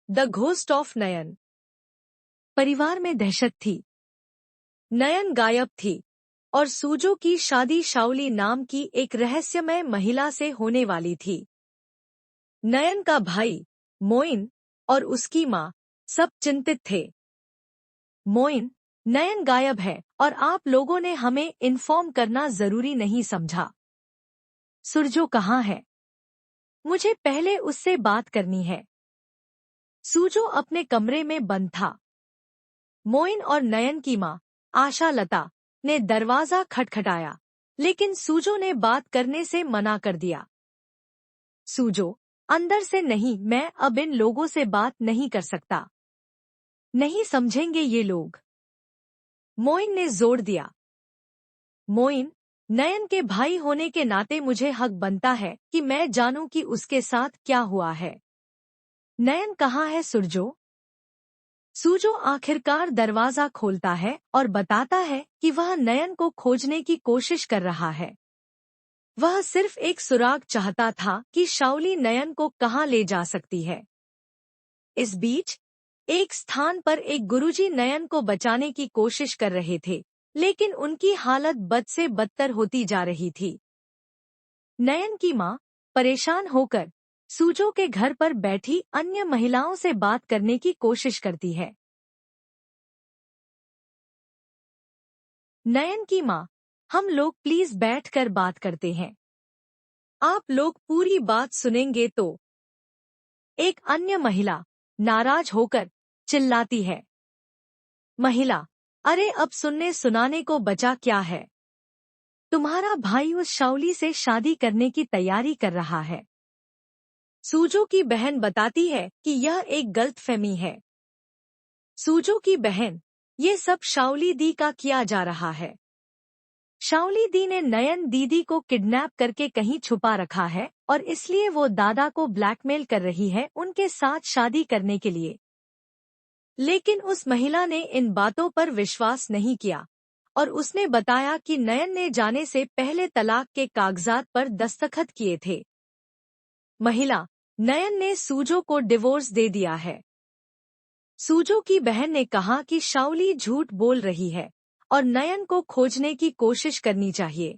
The ghost of नयन। परिवार में दहशत थी। नयन गायब थी और सूजो की शादी शाओली नाम की एक रहस्यमय महिला से होने वाली थी। नयन का भाई मोइन और उसकी माँ सब चिंतित थे। मोइन, नयन गायब है और आप लोगों ने हमें इन्फॉर्म करना जरूरी नहीं समझा। सूजो कहाँ है? मुझे पहले उससे बात करनी है। सूजो अपने कमरे में बंद था। मोइन और नयन की माँ आशा लता ने दरवाजा खटखटाया, लेकिन सूजो ने बात करने से मना कर दिया। सूजो, अंदर से नहीं, मैं अब इन लोगों से बात नहीं कर सकता। नहीं समझेंगे ये लोग, मोइन ने जोर दिया। मोइन, नयन के भाई होने के नाते मुझे हक बनता है कि मैं जानूं कि उसके साथ क्या हुआ है। नयन कहाँ है सूजो? सूजो आखिरकार दरवाजा खोलता है और बताता है कि वह नयन को खोजने की कोशिश कर रहा है। वह सिर्फ एक सुराग चाहता था कि शाओली नयन को कहाँ ले जा सकती है। इस बीच एक स्थान पर एक गुरुजी नयन को बचाने की कोशिश कर रहे थे, लेकिन उनकी हालत बद से बदतर होती जा रही थी। नयन की माँ परेशान होकर सूजो के घर पर बैठी अन्य महिलाओं से बात करने की कोशिश करती है। नयन की माँ, हम लोग प्लीज बैठकर बात करते हैं। आप लोग पूरी बात सुनेंगे तो? एक अन्य महिला नाराज होकर चिल्लाती है। महिला, अरे अब सुनने सुनाने को बचा क्या है? तुम्हारा भाई उस शाओली से शादी करने की तैयारी कर रहा है। सूजो की बहन बताती है कि यह एक गलतफहमी है। सूजो की बहन, ये सब शाओली दी का किया जा रहा है। शाओली दी ने नयन दीदी को किडनैप करके कहीं छुपा रखा है और इसलिए वो दादा को ब्लैकमेल कर रही है उनके साथ शादी करने के लिए। लेकिन उस महिला ने इन बातों पर विश्वास नहीं किया और उसने बताया कि नयन ने जाने से पहले तलाक के कागजात पर दस्तखत किए थे। महिला, नयन ने सूजो को डिवोर्स दे दिया है। सूजो की बहन ने कहा कि शाओली झूठ बोल रही है और नयन को खोजने की कोशिश करनी चाहिए।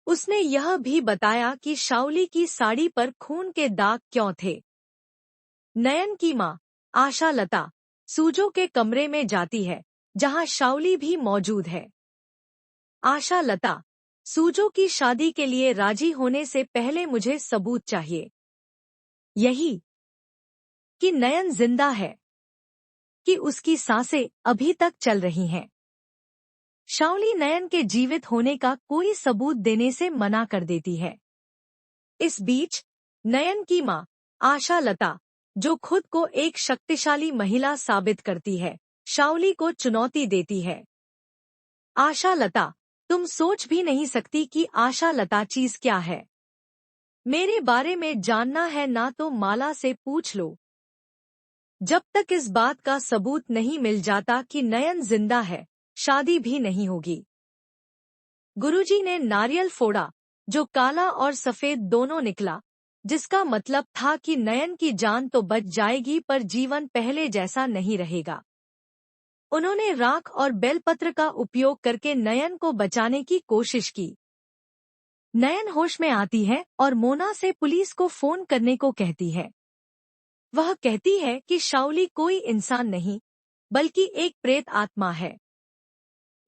उसने यह भी बताया कि शाओली की साड़ी पर खून के दाग क्यों थे। नयन की माँ आशा लता सूजो के कमरे में जाती है, जहां शाओली भी मौजूद है। आशा लता, सूजो की शादी के लिए राजी होने से पहले मुझे सबूत चाहिए। यही कि नयन जिंदा है, कि उसकी सांसें अभी तक चल रही हैं। शाओली नयन के जीवित होने का कोई सबूत देने से मना कर देती है। इस बीच नयन की माँ आशा लता, जो खुद को एक शक्तिशाली महिला साबित करती है, शाओली को चुनौती देती है। आशा लता, तुम सोच भी नहीं सकती कि आशा लता चीज क्या है। मेरे बारे में जानना है ना तो माला से पूछ लो। जब तक इस बात का सबूत नहीं मिल जाता कि नयन जिंदा है, शादी भी नहीं होगी। गुरुजी ने नारियल फोड़ा, जो काला और सफेद दोनों निकला, जिसका मतलब था कि नयन की जान तो बच जाएगी पर जीवन पहले जैसा नहीं रहेगा। उन्होंने राख और बेलपत्र का उपयोग करके नयन को बचाने की कोशिश की। नयन होश में आती है और मोना से पुलिस को फोन करने को कहती है। वह कहती है कि शाओली कोई इंसान नहीं, बल्कि एक प्रेत आत्मा है।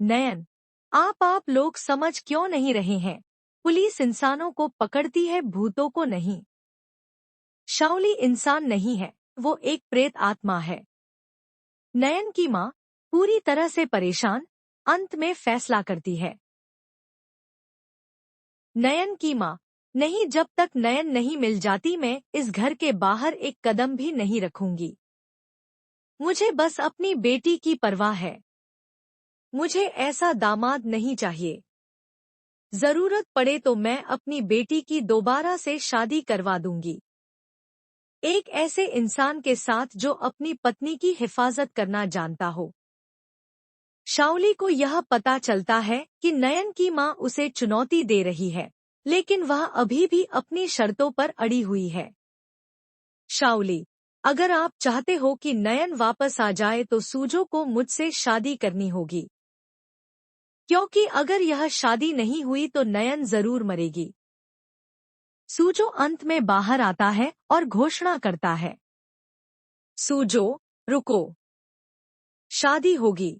नयन, आप लोग समझ क्यों नहीं रहे हैं? पुलिस इंसानों को पकड़ती है, भूतों को नहीं। शाओली इंसान नहीं है, वो एक प्रेत आत्मा है। नयन की माँ पूरी तरह से परेशान, अंत में फैसला करती है। नयन की माँ, नहीं, जब तक नयन नहीं मिल जाती मैं इस घर के बाहर एक कदम भी नहीं रखूंगी। मुझे बस अपनी बेटी की परवाह है। मुझे ऐसा दामाद नहीं चाहिए। जरूरत पड़े तो मैं अपनी बेटी की दोबारा से शादी करवा दूंगी, एक ऐसे इंसान के साथ जो अपनी पत्नी की हिफाजत करना जानता हो। शाओली को यह पता चलता है कि नयन की माँ उसे चुनौती दे रही है, लेकिन वह अभी भी अपनी शर्तों पर अड़ी हुई है। शाओली, अगर आप चाहते हो कि नयन वापस आ जाए तो सूजो को मुझसे शादी करनी होगी, क्योंकि अगर यह शादी नहीं हुई तो नयन जरूर मरेगी। सूजो अंत में बाहर आता है और घोषणा करता है, सूजो, रुको, शादी होगी।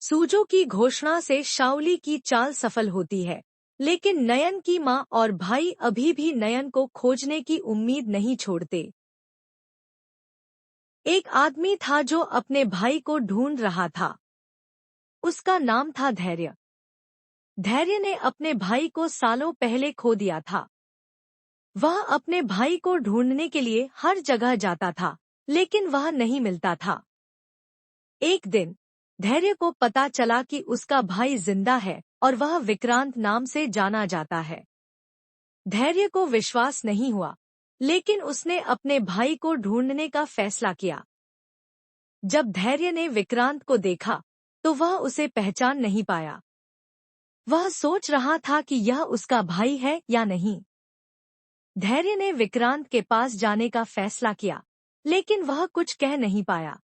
सूजो की घोषणा से शाओली की चाल सफल होती है, लेकिन नयन की मां और भाई अभी भी नयन को खोजने की उम्मीद नहीं छोड़ते। एक आदमी था जो अपने भाई को ढूंढ रहा था। उसका नाम था धैर्य। धैर्य ने अपने भाई को सालों पहले खो दिया था। वह अपने भाई को ढूंढने के लिए हर जगह जाता था, लेकिन वह नहीं मिलता था। एक दिन धैर्य को पता चला कि उसका भाई जिंदा है और वह विक्रांत नाम से जाना जाता है। धैर्य को विश्वास नहीं हुआ, लेकिन उसने अपने भाई को ढूंढने का फैसला किया। जब धैर्य ने विक्रांत को देखा तो वह उसे पहचान नहीं पाया। वह सोच रहा था कि यह उसका भाई है या नहीं। धैर्य ने विक्रांत के पास जाने का फैसला किया, लेकिन वह कुछ कह नहीं पाया।